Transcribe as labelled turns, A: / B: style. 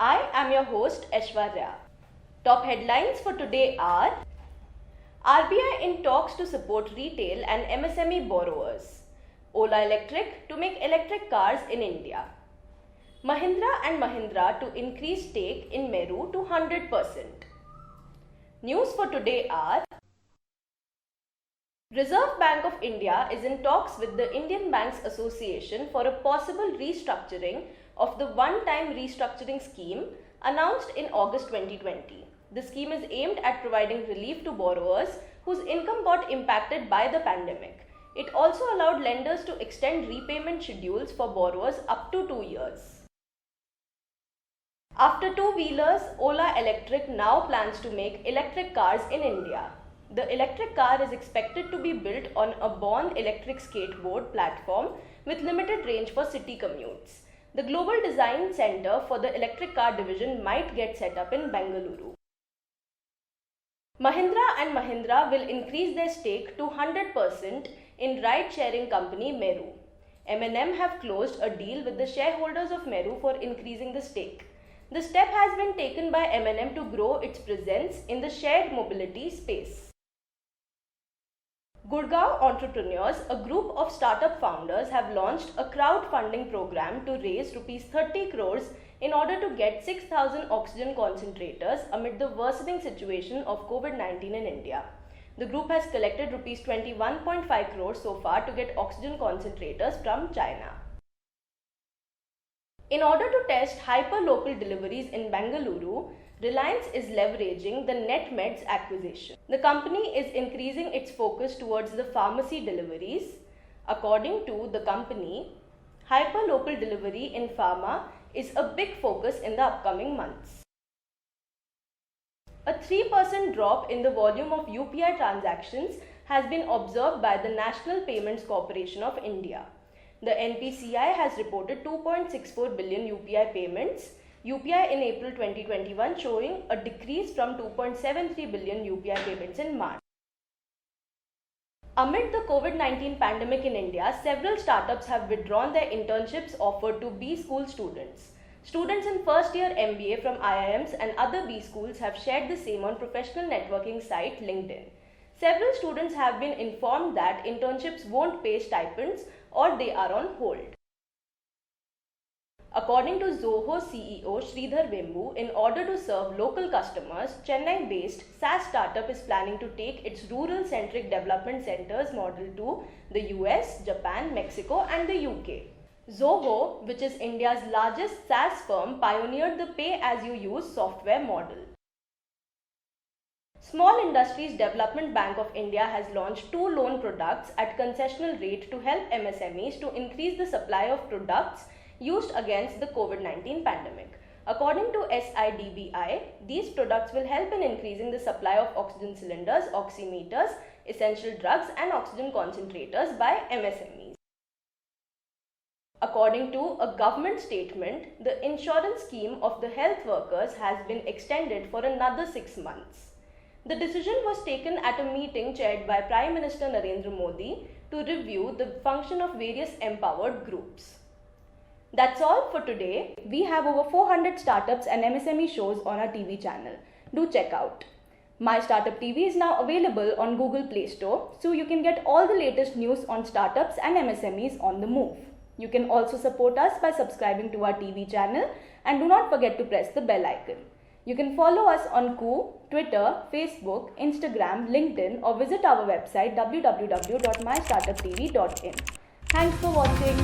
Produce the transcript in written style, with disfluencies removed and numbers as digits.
A: I am your host Aishwarya. Top headlines for today are: RBI in talks to support retail and MSME borrowers. Ola Electric to make electric cars in India. Mahindra and Mahindra to increase stake in Meru to 100%. News for today are: Reserve Bank of India is in talks with the Indian Banks Association for a possible restructuring of the one-time restructuring scheme announced in August 2020. The scheme is aimed at providing relief to borrowers whose income got impacted by the pandemic. It also allowed lenders to extend repayment schedules for borrowers up to 2 years. After two-wheelers, Ola Electric now plans to make electric cars in India. The electric car is expected to be built on a Bond electric skateboard platform with limited range for city commutes. The Global Design Center for the electric car division might get set up in Bengaluru. Mahindra and Mahindra will increase their stake to 100% in ride-sharing company Meru. M&M have closed a deal with the shareholders of Meru for increasing the stake. The step has been taken by M&M to grow its presence in the shared mobility space. Gurgaon Entrepreneurs, a group of startup founders, have launched a crowdfunding program to raise Rs 30 crores in order to get 6,000 oxygen concentrators amid the worsening situation of COVID-19 in India. The group has collected Rs 21.5 crores so far to get oxygen concentrators from China. In order to test hyper-local deliveries in Bengaluru, Reliance is leveraging the NetMeds acquisition. The company is increasing its focus towards the pharmacy deliveries. According to the company, hyper-local delivery in pharma is a big focus in the upcoming months. A 3% drop in the volume of UPI transactions has been observed by the National Payments Corporation of India. The NPCI has reported 2.64 billion UPI payments. UPI in April 2021 showing a decrease from 2.73 billion UPI payments in March. Amid the COVID-19 pandemic in India, several startups have withdrawn their internships offered to B school students. Students in first year MBA from IIMs and other B schools have shared the same on professional networking site LinkedIn. Several students have been informed that internships won't pay stipends or they are on hold. According to Zoho CEO Sridhar Vembu, in order to serve local customers, Chennai-based SaaS startup is planning to take its rural-centric development centers model to the US, Japan, Mexico and the UK. Zoho, which is India's largest SaaS firm, pioneered the pay-as-you-use software model. Small Industries Development Bank of India has launched 2 loan products at concessional rate to help MSMEs to increase the supply of products used against the COVID-19 pandemic. According to SIDBI, these products will help in increasing the supply of oxygen cylinders, oximeters, essential drugs and oxygen concentrators by MSMEs. According to a government statement, the insurance scheme of the health workers has been extended for another 6 months. The decision was taken at a meeting chaired by Prime Minister Narendra Modi to review the function of various empowered groups. That's all for today. We have over 400 startups and MSME shows on our TV channel. Do check out. My Startup TV is now available on Google Play Store, so you can get all the latest news on startups and MSMEs on the move. You can also support us by subscribing to our TV channel and do not forget to press the bell icon. You can follow us on Koo, Twitter, Facebook, Instagram, LinkedIn or visit our website www.mystartuptv.in. Thanks for watching.